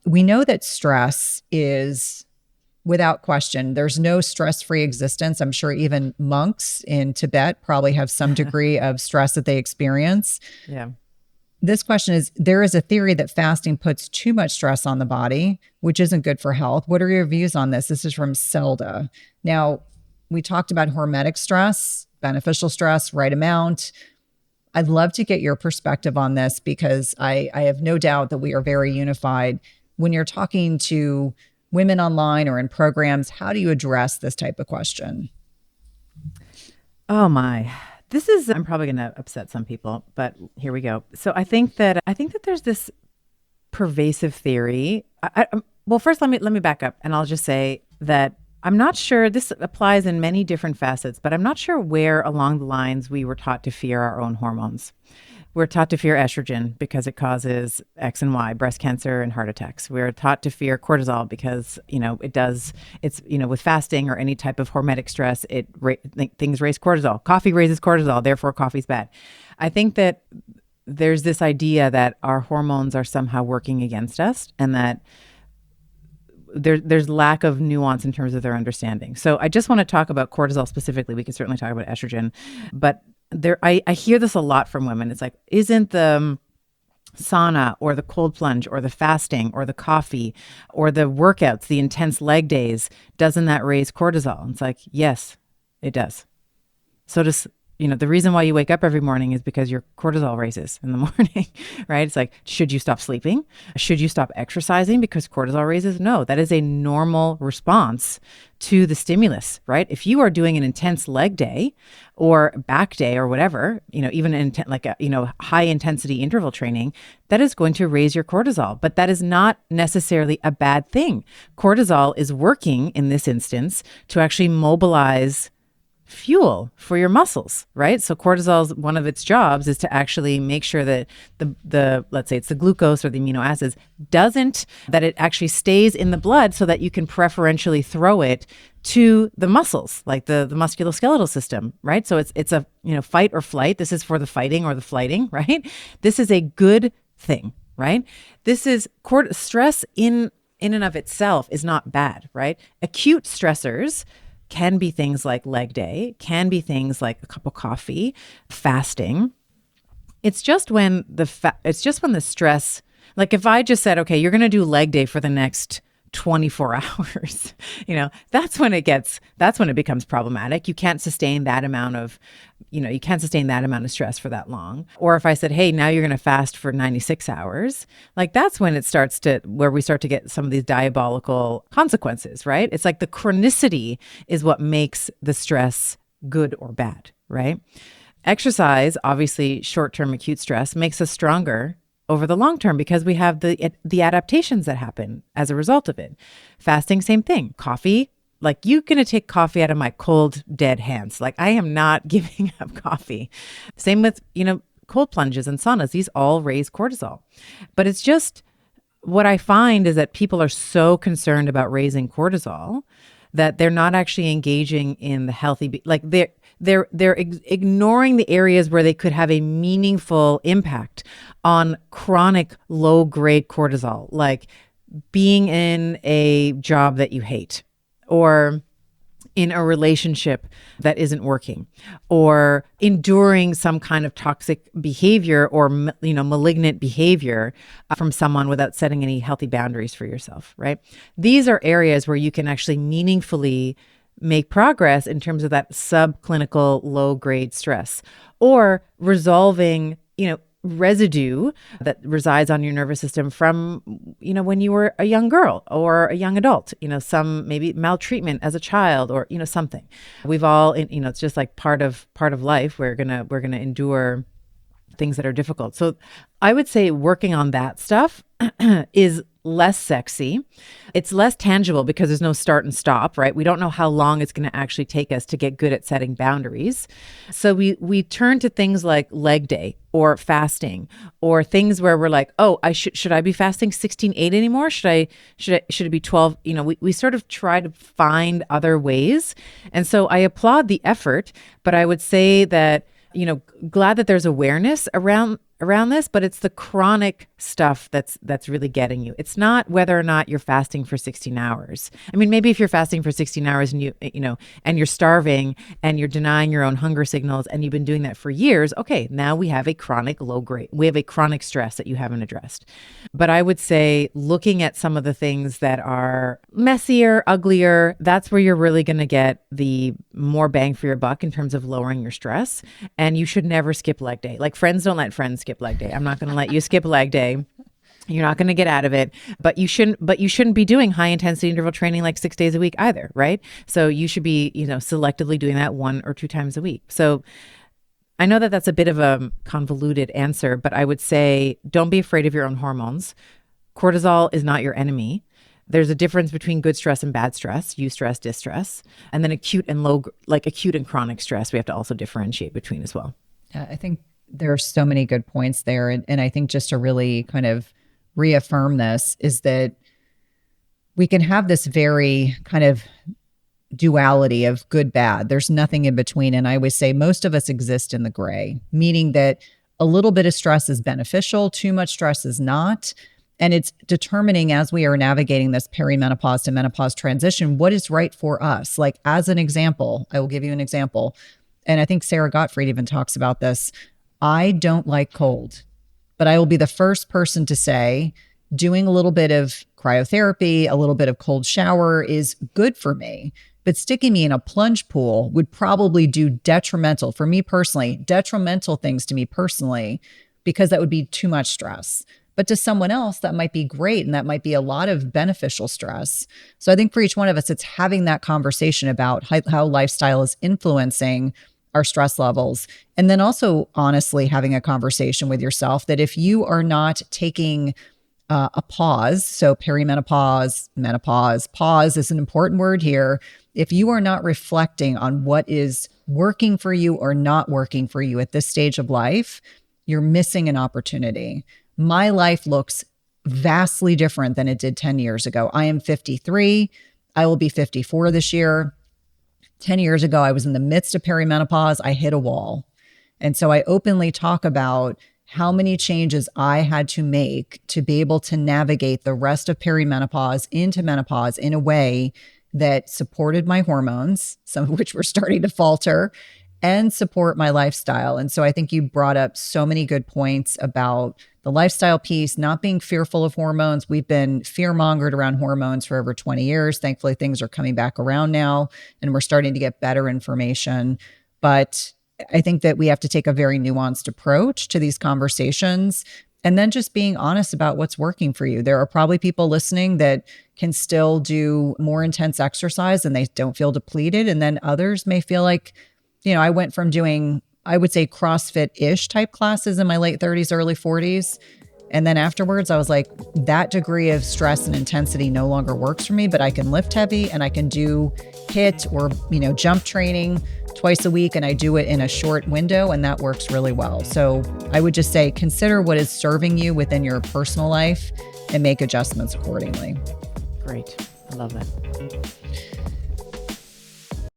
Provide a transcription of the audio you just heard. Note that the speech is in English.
we know that stress is, without question, there's no stress-free existence. I'm sure even monks in Tibet probably have some degree of stress that they experience. Yeah. This question is, there is a theory that fasting puts too much stress on the body, which isn't good for health. What are your views on this? This is from Selda. Now, we talked about hormetic stress, beneficial stress, right amount. I'd love to get your perspective on this because I have no doubt that we are very unified. When you're talking to women online or in programs, how do you address this type of question? Oh my. I'm probably going to upset some people, but here we go. So I think that there's this pervasive theory. Well, first let me back up, and I'll just say that I'm not sure this applies in many different facets, but I'm not sure where along the lines we were taught to fear our own hormones. We're taught to fear estrogen because it causes X and Y, breast cancer and heart attacks. We're taught to fear cortisol because, with fasting or any type of hormetic stress, things raise cortisol. Coffee raises cortisol, therefore coffee's bad. I think that there's this idea that our hormones are somehow working against us and that there's lack of nuance in terms of their understanding. So I just want to talk about cortisol specifically. We can certainly talk about estrogen, but I hear this a lot from women. It's like, isn't the sauna or the cold plunge or the fasting or the coffee or the workouts, the intense leg days, doesn't that raise cortisol? And it's like, yes, it does. So does, the reason why you wake up every morning is because your cortisol raises in the morning, right? It's like, should you stop sleeping? Should you stop exercising because cortisol raises? No, that is a normal response to the stimulus, right? If you are doing an intense leg day or back day or whatever, even high intensity interval training, that is going to raise your cortisol, but that is not necessarily a bad thing. Cortisol is working in this instance to actually mobilize fuel for your muscles, right? So cortisol's one of its jobs is to actually make sure that the let's say it's the glucose or the amino acids that it actually stays in the blood so that you can preferentially throw it to the muscles, like the musculoskeletal system, right? So it's a fight or flight. This is for the fighting or the flighting, right? This is a good thing, right? This is stress in and of itself is not bad, right? Acute stressors can be things like leg day, can be things like a cup of coffee, fasting. It's just when the stress, like if I just said, okay, you're going to do leg day for the next 24 hours, that's when it becomes problematic. You can't sustain that amount of stress for that long. Or if I said, hey, now you're going to fast for 96 hours, like that's when where we start to get some of these diabolical consequences, right? It's like the chronicity is what makes the stress good or bad, right? Exercise, obviously short-term acute stress, makes us stronger over the long term because we have the adaptations that happen as a result of it. Fasting, same thing. Coffee, like you're going to take coffee out of my cold, dead hands. Like I am not giving up coffee. Same with, cold plunges and saunas. These all raise cortisol. But it's just what I find is that people are so concerned about raising cortisol that they're not actually engaging in the healthy, they're ignoring the areas where they could have a meaningful impact on chronic low-grade cortisol, like being in a job that you hate or in a relationship that isn't working or enduring some kind of toxic behavior or malignant behavior from someone without setting any healthy boundaries for yourself, right? These are areas where you can actually meaningfully make progress in terms of that subclinical low-grade stress or resolving, residue that resides on your nervous system from, when you were a young girl or a young adult, some maybe maltreatment as a child or, something. We've all, it's just like part of life. We're going to endure things that are difficult. So I would say working on that stuff is less sexy. It's less tangible because there's no start and stop, right? We don't know how long it's going to actually take us to get good at setting boundaries. So we turn to things like leg day or fasting or things where we're like, oh, should I be fasting 16/8 anymore? Should it be 12? We sort of try to find other ways. And so I applaud the effort, but I would say that glad that there's awareness around around this, but it's the chronic stuff that's really getting you. It's not whether or not you're fasting for 16 hours. I mean, maybe if you're fasting for 16 hours and and you're starving and you're denying your own hunger signals and you've been doing that for years, okay, now we have a chronic we have a chronic stress that you haven't addressed. But I would say looking at some of the things that are messier, uglier, that's where you're really going to get the more bang for your buck in terms of lowering your stress. And you should never skip leg day. Like, friends don't let friends skip leg day. I'm not going to let you skip leg day. You're not going to get out of it, but you shouldn't be doing high intensity interval training like 6 days a week either, right? So you should be, selectively doing that 1 or 2 times a week. So I know that that's a bit of a convoluted answer, but I would say don't be afraid of your own hormones. Cortisol is not your enemy. There's a difference between good stress and bad stress, eustress, distress, and then acute and chronic stress. We have to also differentiate between as well. I think there are so many good points there. And I think just to really kind of reaffirm this is that we can have this very kind of duality of good, bad. There's nothing in between. And I always say most of us exist in the gray, meaning that a little bit of stress is beneficial, too much stress is not. And it's determining, as we are navigating this perimenopause to menopause transition, what is right for us. Like, as an example, I will give you an example. And I think Sarah Gottfried even talks about this. I don't like cold, but I will be the first person to say doing a little bit of cryotherapy, a little bit of cold shower is good for me. But sticking me in a plunge pool would probably do detrimental things to me personally, because that would be too much stress. But to someone else, that might be great. And that might be a lot of beneficial stress. So I think for each one of us, it's having that conversation about how lifestyle is influencing our stress levels. And then also honestly having a conversation with yourself that if you are not taking a pause, so perimenopause, menopause, pause is an important word here. If you are not reflecting on what is working for you or not working for you at this stage of life, you're missing an opportunity. My life looks vastly different than it did 10 years ago. I am 53. I will be 54 this year. 10 years ago, I was in the midst of perimenopause. I hit a wall. And so I openly talk about how many changes I had to make to be able to navigate the rest of perimenopause into menopause in a way that supported my hormones, some of which were starting to falter, and support my lifestyle. And so I think you brought up so many good points about the lifestyle piece, not being fearful of hormones. We've been fear-mongered around hormones for over 20 years. Thankfully, things are coming back around now, and we're starting to get better information. But I think that we have to take a very nuanced approach to these conversations, and then just being honest about what's working for you. There are probably people listening that can still do more intense exercise and they don't feel depleted. And then others may feel like, I went from doing, I would say, CrossFit-ish type classes in my late 30s, early 40s. And then afterwards, I was like, that degree of stress and intensity no longer works for me, but I can lift heavy and I can do HIIT or, jump training twice a week. And I do it in a short window, and that works really well. So I would just say, consider what is serving you within your personal life and make adjustments accordingly. Great. I love that.